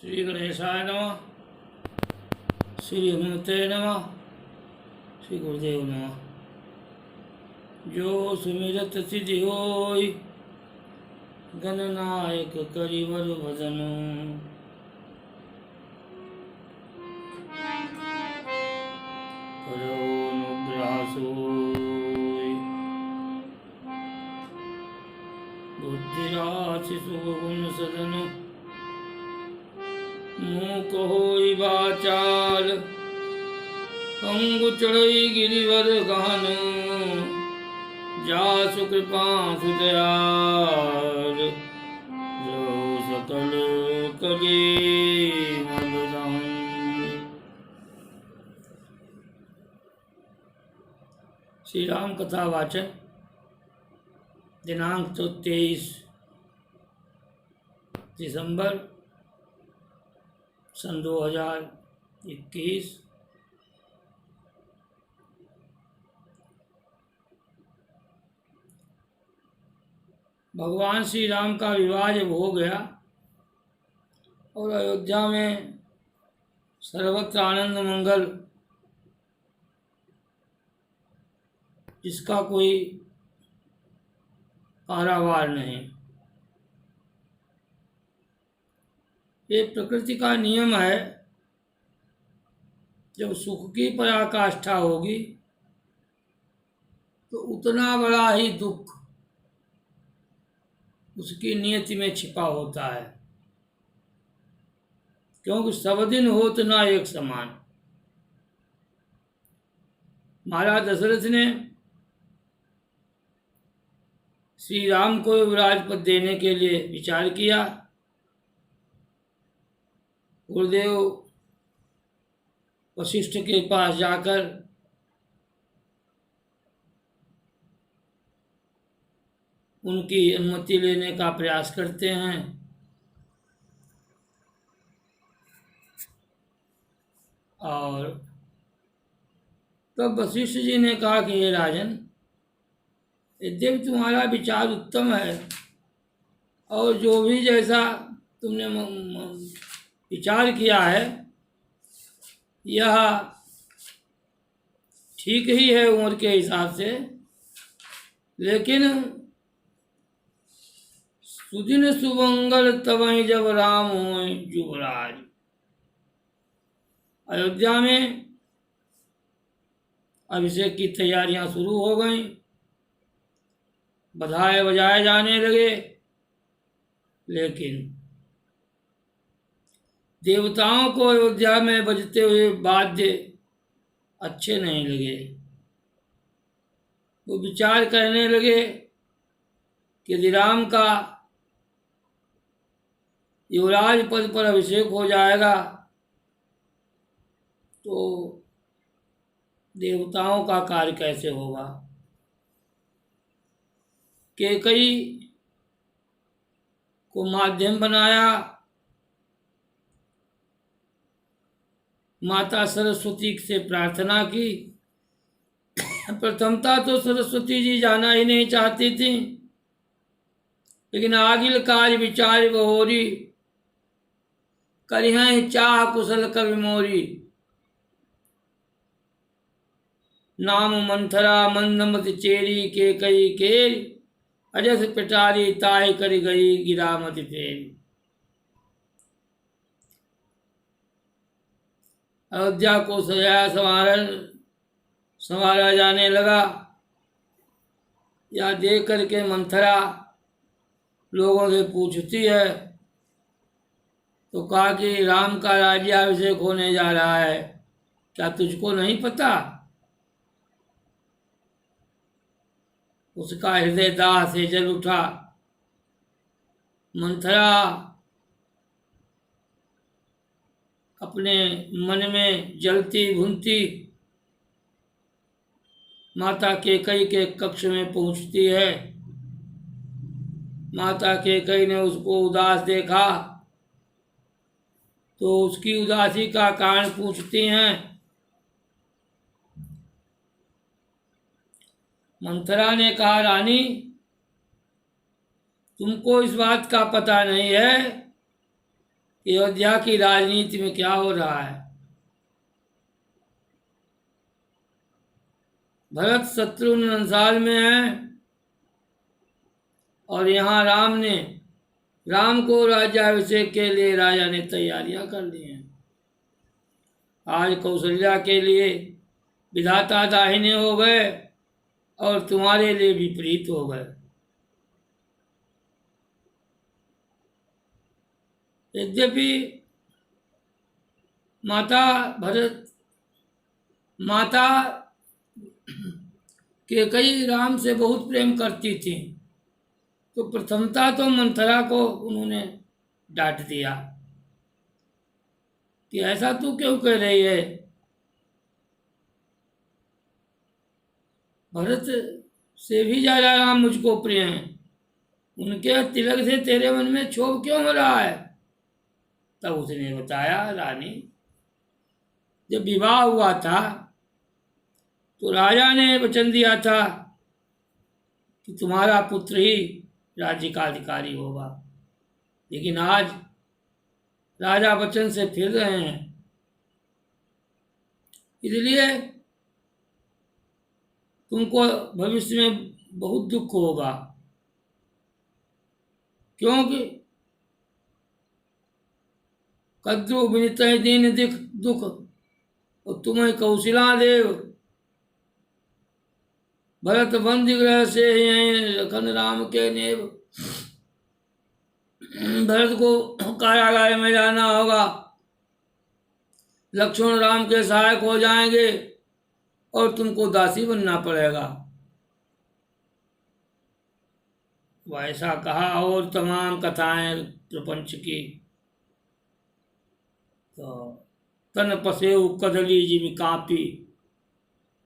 श्री गणेशाय नमः। श्री हनुमते नमः। श्री गुरुदेव नमः। जो सुमिरत सिद्धि होय, गणनायक करिवर भजन। करो अनुग्रह सोय, बुद्धिराशि सुगुण सदन। मूक होई वाचाल, अंगु चढ़ई गिरिवर गान। जासु कृपा सुदयाल, जो सकल कले मलदान। श्री राम कथा वाचन दिनांक 23 दिसंबर सन 2021। भगवान श्री राम का विवाह जब हो गया और अयोध्या में सर्वत्र आनंद मंगल, जिसका कोई पारावार नहीं। ये प्रकृति का नियम है, जब सुख की पराकाष्ठा होगी तो उतना बड़ा ही दुख उसकी नियति में छिपा होता है, क्योंकि सब दिन होत ना एक समान। महाराज दशरथ ने श्री राम को युवराज पद देने के लिए विचार किया। गुरुदेव वशिष्ठ के पास जाकर उनकी अनुमति लेने का प्रयास करते हैं। और तब वशिष्ठ जी ने कहा कि हे राजन, यद्यपि तुम्हारा विचार उत्तम है और जो भी जैसा तुमने विचार किया है यह ठीक ही है उम्र के हिसाब से, लेकिन सुदिन सुमंगल तवहि जब राम होय युवराज। अयोध्या में अभिषेक की तैयारियां शुरू हो गईं, बधाई बजाए जाने लगे, लेकिन देवताओं को अयोध्या में बजते हुए वाद्य अच्छे नहीं लगे। वो विचार करने लगे कि यदि राम का युवराज पद पर अभिषेक हो जाएगा तो देवताओं का कार्य कैसे होगा। कैकेयी को माध्यम बनाया, माता सरस्वती से प्रार्थना की। प्रथमता तो सरस्वती जी जाना ही नहीं चाहती थी, लेकिन आगिल कार्य विचार बहोरी, करिहं चाह कुशल कवि मोरी। नाम मंथरा मंदमति चेरी, कैकेयी केरी, अजस पिटारी ताहि करि गई गिरामति फेरी। अयोध्या को सजाया संवारा जाने लगा। यह देख करके मंथरा लोगों से पूछती है तो कहा कि राम का राज्याभिषेक होने जा रहा है, क्या तुझको नहीं पता। उसका हृदय दाह से जल उठा। मंथरा अपने मन में जलती भुनती माता कैकेयी के कक्ष में पहुंचती है। माता कैकेयी ने उसको उदास देखा तो उसकी उदासी का कारण पूछती हैं। मंथरा ने कहा, रानी, तुमको इस बात का पता नहीं है कि अयोध्या की राजनीति में क्या हो रहा है। भरत शत्रुघ्न अंसार में है और यहाँ राम को राज्याभिषेक के लिए राजा ने तैयारियां कर ली हैं। आज कौशल्या के लिए विधाता दाहिने हो गए और तुम्हारे लिए विपरीत हो गए। यद्यपि माता कैकेयी राम से बहुत प्रेम करती थी, तो प्रथमता तो मंथरा को उन्होंने डांट दिया कि ऐसा तू क्यों कह रही है, भरत से भी ज्यादा राम मुझको प्रिय हैं, उनके तिलक से तेरे मन में क्षोभ क्यों हो रहा है। तब उसने बताया, रानी जब विवाह हुआ था तो राजा ने वचन दिया था कि तुम्हारा पुत्र ही राज्य का अधिकारी होगा, लेकिन आज राजा वचन से फिर रहे हैं, इसलिए तुमको भविष्य में बहुत दुख होगा, क्योंकि कद्रु विनित दीन दुख और तुम्हें कौशिला देव भरत बंद ग्रह से लखन राम के नेव। भरत को कारागार में जाना होगा, लक्ष्मण राम के सहायक हो जाएंगे और तुमको दासी बनना पड़ेगा। वैसा कहा और तमाम कथाएं प्रपंच की। तो तन पसेऊ कदली जीव कापी,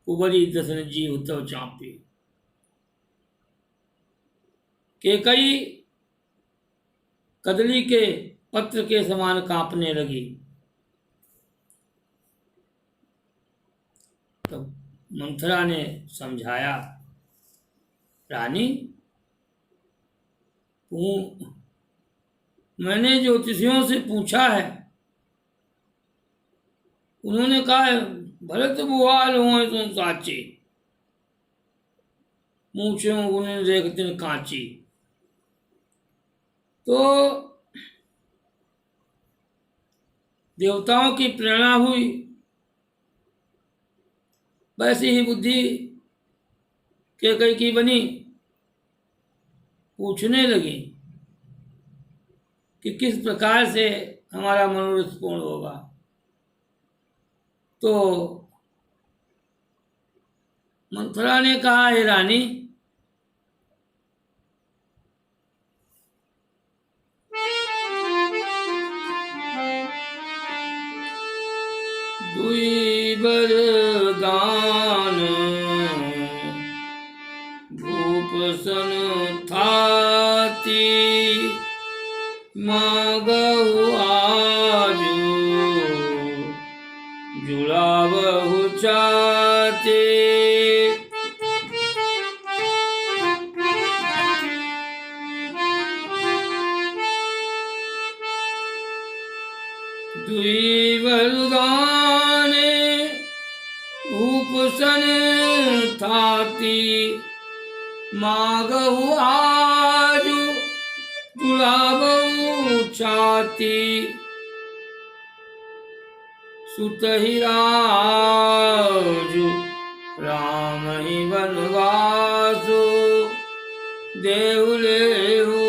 कुबरी दसन जीव तव चापी। कैकेयी कदली के पत्र के समान कांपने लगी। तब मंथरा ने समझाया, रानी मैंने ज्योतिषियों से पूछा है, उन्होंने कहा भरत बुआल हुए तुम साची, मूछों उन्हें देखते कांची। तो देवताओं की प्रेरणा हुई, वैसी ही बुद्धि कैकेयी की बनी। पूछने लगी कि किस प्रकार से हमारा मनोरथ पूर्ण होगा। तो मंथरा ने कहा, हे रानी दुई वरदान भूप सन थाती, मांगहु आजु जुड़ावहु चाते। दुई वरदान भूप सन थाती, मांगहु आजु जुड़ावहु छाती। सुतहि राजु राम ही वनवासु, देहु लेहु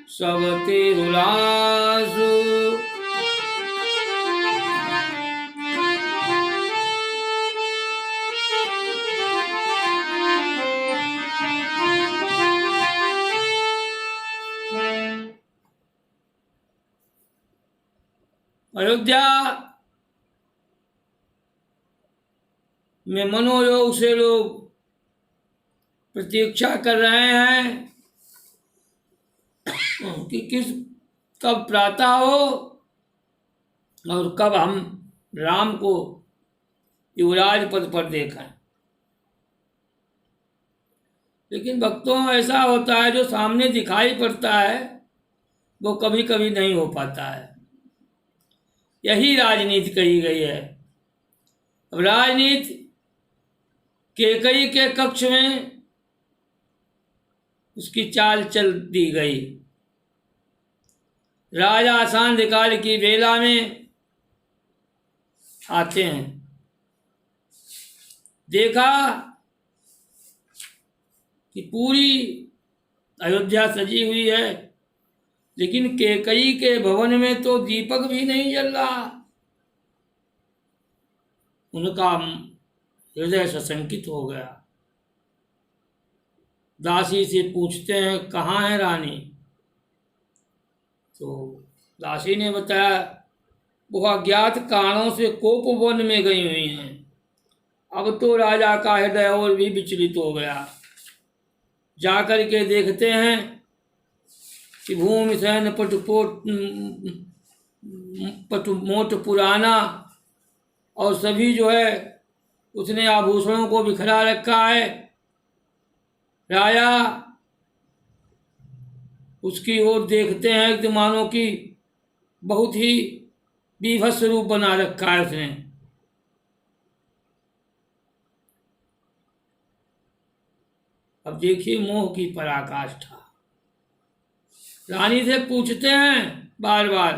सब तिहुलासु। अयोध्या में मनोयोग से लोग प्रतीक्षा कर रहे हैं कि कब प्रातः हो और कब हम राम को युवराज पद पर देखें। लेकिन भक्तों ऐसा होता है, जो सामने दिखाई पड़ता है वो कभी कभी नहीं हो पाता है। यही राजनीति कही गई है। अब राजनीति कैकई के कक्ष में उसकी चाल चल दी गई। राजा सांध्यकाल की बेला में आते हैं, देखा कि पूरी अयोध्या सजी हुई है, लेकिन कैकई के भवन में तो दीपक भी नहीं जल रहा। उनका हृदय सशंकित हो गया। दासी से पूछते हैं, कहाँ है रानी? तो दासी ने बताया, वो अज्ञात कारणों से कोप वन में गई हुई हैं। अब तो राजा का हृदय और भी विचलित हो गया। जाकर के देखते हैं कि भूमि सैन पटुमोट पुराना और सभी जो है उसने आभूषणों को बिखरा रखा है। राजा उसकी ओर देखते हैं कि मानो कि बहुत ही बीभत्स रूप बना रखा है उसने। अब देखिए मोह की पराकाष्ठा। रानी से पूछते हैं बार बार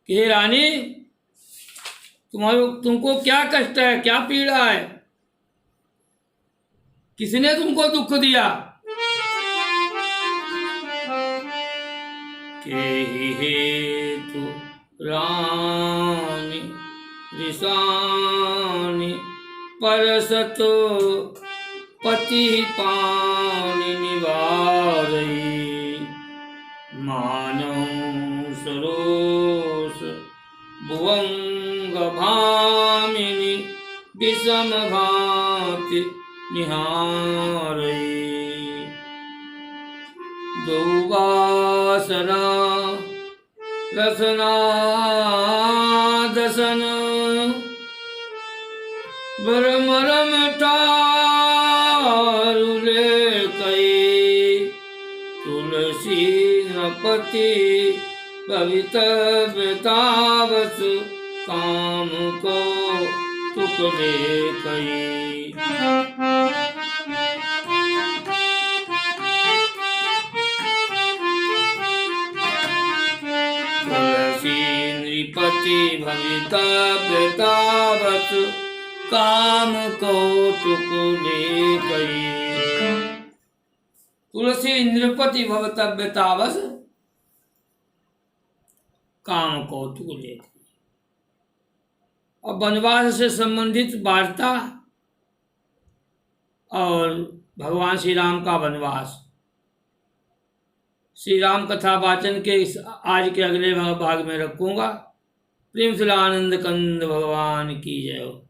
कि हे रानी, तुमको क्या कष्ट है, क्या पीड़ा है, किसने तुमको दुख दिया? के ही हेतु रानी रिसानी परसत पति पानी निवारई, मानव सरोस भुवंग भामिनी विषम भाति निहारई। दुवासना रसना दसन बरमरम टारुले कई, तुलसी नृपति भवितव्यतावस, काम को तुकले कई। नृपति भवितव्यतावस, काम कौतुक ले गई। तुलसी नृपति भवितव्यतावस, काम कौतुक ले गई। अब वनवास से संबंधित वार्ता और भगवान श्री राम का वनवास, श्री राम कथा वाचन के आज के अगले भाग में रखूंगा। प्रेम से आनंद कंद भगवान की जय हो।